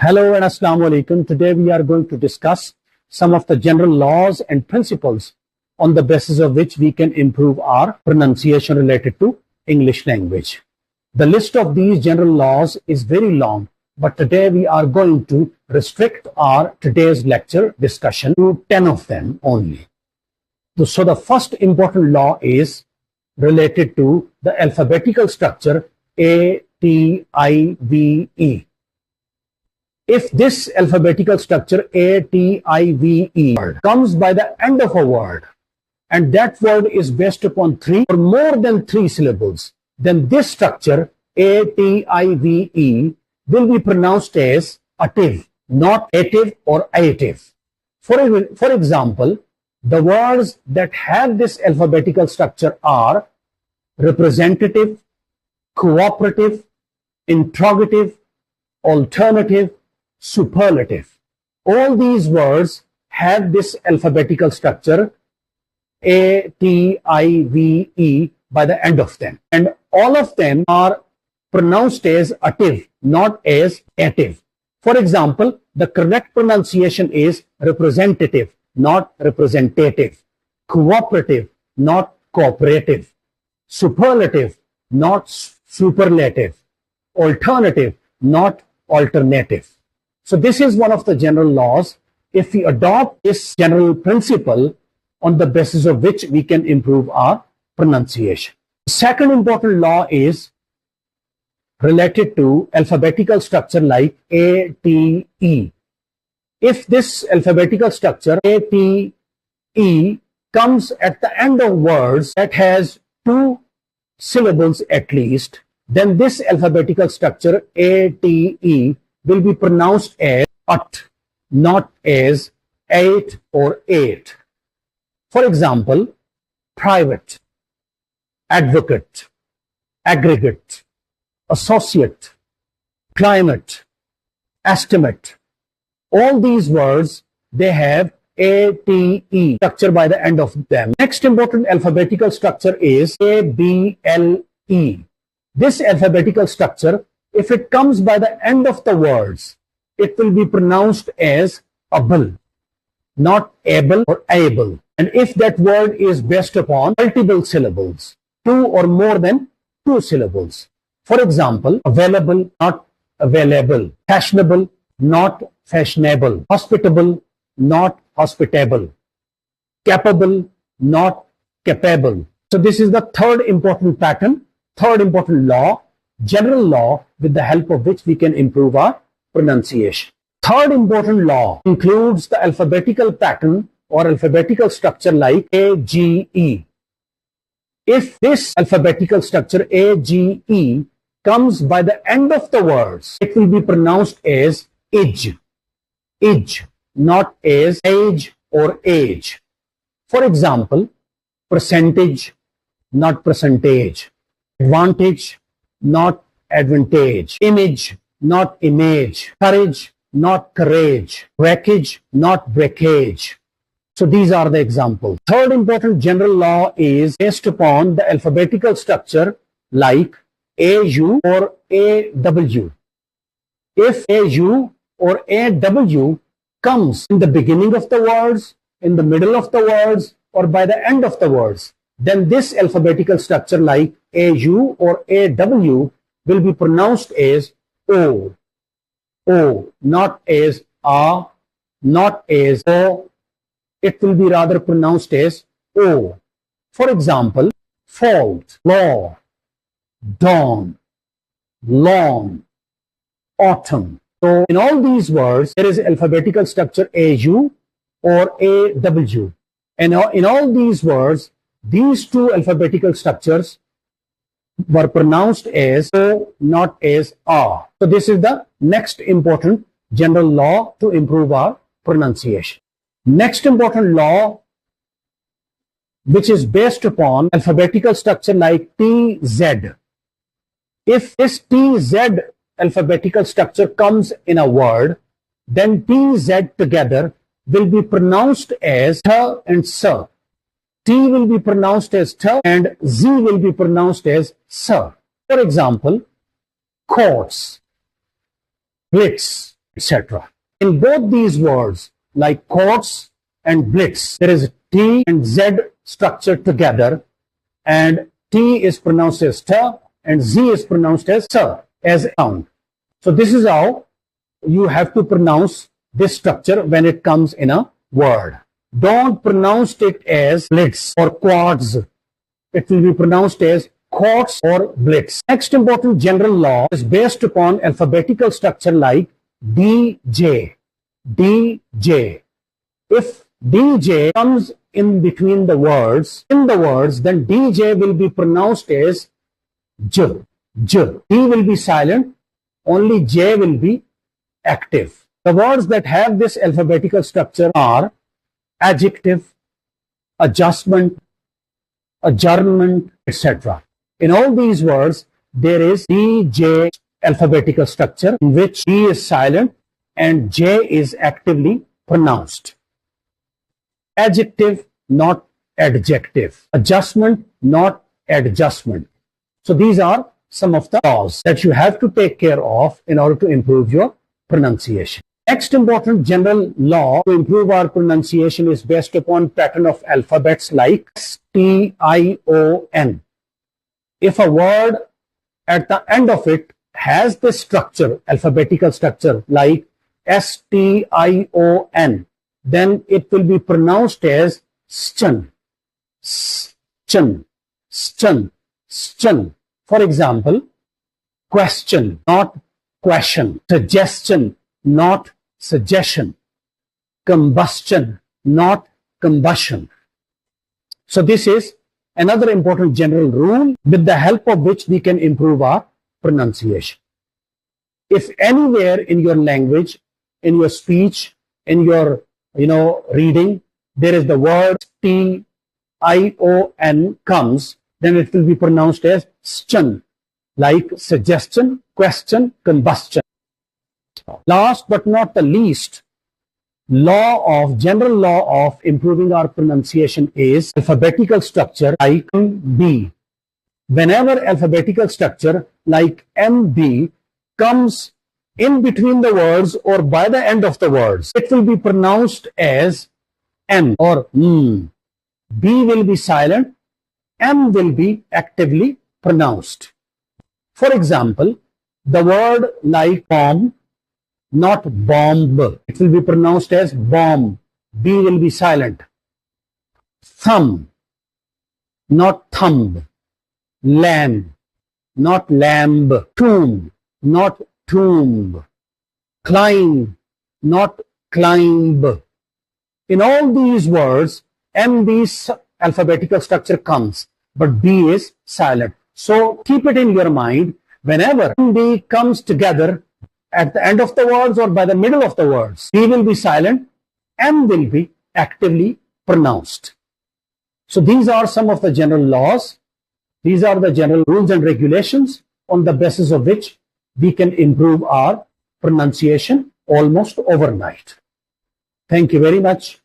Hello and Assalamu alaikum. Today we are going to discuss some of the general laws and principles on the basis of which we can improve our pronunciation related to English language. The list of these general laws is very long, but today we are going to restrict our today's lecture discussion to 10 of them only. So the first important law is related to the alphabetical structure A, T, I, V, E. If this alphabetical structure A, T, I, V, E comes by the end of a word, and that word is based upon 3 or more than 3 syllables, then this structure A, T, I, V, E will be pronounced as ative, not ative or ative. For example, the words that have this alphabetical structure are representative, cooperative, interrogative, alternative, superlative. All these words have this alphabetical structure A, T, I, V, E by the end of them. And all of them are pronounced as ative, not as ative. For example, the correct pronunciation is representative, not representative. Cooperative, not cooperative. Superlative, not superlative. Alternative, not alternative. So this is one of the general laws. If we adopt this general principle on the basis of which we can improve our pronunciation. The second important law is related to alphabetical structure like A, T, E. If this alphabetical structure A, T, E comes at the end of words that has 2 syllables at least, then this alphabetical structure A, T, E will be pronounced as at, not as 8 or 8. For example, private, advocate, aggregate, associate, climate, estimate. All these words, they have A, T, E structure by the end of them. Next important alphabetical structure is A, B, L, E. This alphabetical structure, if it comes by the end of the words, it will be pronounced as able, not able or able. And if that word is based upon multiple syllables, 2 or more than 2 syllables. For example, available, not available. Fashionable, not fashionable. Hospitable, not hospitable. Capable, not capable. So this is the third important pattern, third important law, general law with the help of which we can improve our pronunciation. Third important law includes the alphabetical pattern or alphabetical structure like A, G, E. If this alphabetical structure A, G, E comes by the end of the words, it will be pronounced as ij, not as age or age. For example, percentage, not percentage. Advantage, not advantage. Image, not image. Courage, not courage. Breakage, not breakage. So these are the examples. Third important general law is based upon the alphabetical structure like AU or AW. If AU or AW comes in the beginning of the words, in the middle of the words, or by the end of the words, then this alphabetical structure like AU or AW will be pronounced as O, not as A, not as O. It will be rather pronounced as O. For example, fault, law, dawn, long, autumn. So in all these words, there is alphabetical structure AU or AW. And in all these words, these 2 alphabetical structures were pronounced as O, not as A. So this is the next important general law to improve our pronunciation. Next important law, which is based upon alphabetical structure like TZ. If this TZ alphabetical structure comes in a word, then TZ together will be pronounced as T and S. T will be pronounced as T and Z will be pronounced as S. For example, courts, blitz, etc. In both these words, like courts and blitz, there is T and Z structured together, and T is pronounced as T and Z is pronounced as S as sound. So this is how you have to pronounce this structure when it comes in a word. Don't pronounce it as blitz or quads. It will be pronounced as courts or blitz. Next important general law is based upon alphabetical structure like DJ. DJ. If DJ comes in between the words, then DJ will be pronounced as J. J. D will be silent, only J will be active. The words that have this alphabetical structure are adjective, adjustment, adjournment, etc. In all these words, there is DJ alphabetical structure in which D is silent and J is actively pronounced. Adjective, not adjective. Adjustment, not adjustment. So these are some of the laws that you have to take care of in order to improve your pronunciation. Next important general law to improve our pronunciation is based upon pattern of alphabets like S-T-I-O-N. If a word at the end of it has this structure, alphabetical structure like S-T-I-O-N, then it will be pronounced as Schen. Schen. Schen. Schen. For example, question, not question. Suggestion, not suggestion. Combustion, not combustion. So this is another important general rule with the help of which we can improve our pronunciation. If anywhere in your language, in your speech, in your reading, there is the word T-I-O-N comes, then it will be pronounced as Schen, like suggestion, question, combustion. Last but not the least, general law of improving our pronunciation is alphabetical structure like MB. Whenever alphabetical structure like MB comes in between the words or by the end of the words, it will be pronounced as M or M. B will be silent, M will be actively pronounced. For example, the word like bomb, not bomb, it will be pronounced as bomb. B will be silent. Thumb, not thumb. Lamb, not lamb. Tomb, not tomb. Climb, not climb. In all these words, MB's alphabetical structure comes, but B is silent. So keep it in your mind, whenever MB comes together at the end of the words or by the middle of the words, B will be silent, M will be actively pronounced. So these are some of the general laws. These are the general rules and regulations on the basis of which we can improve our pronunciation almost overnight. Thank you very much.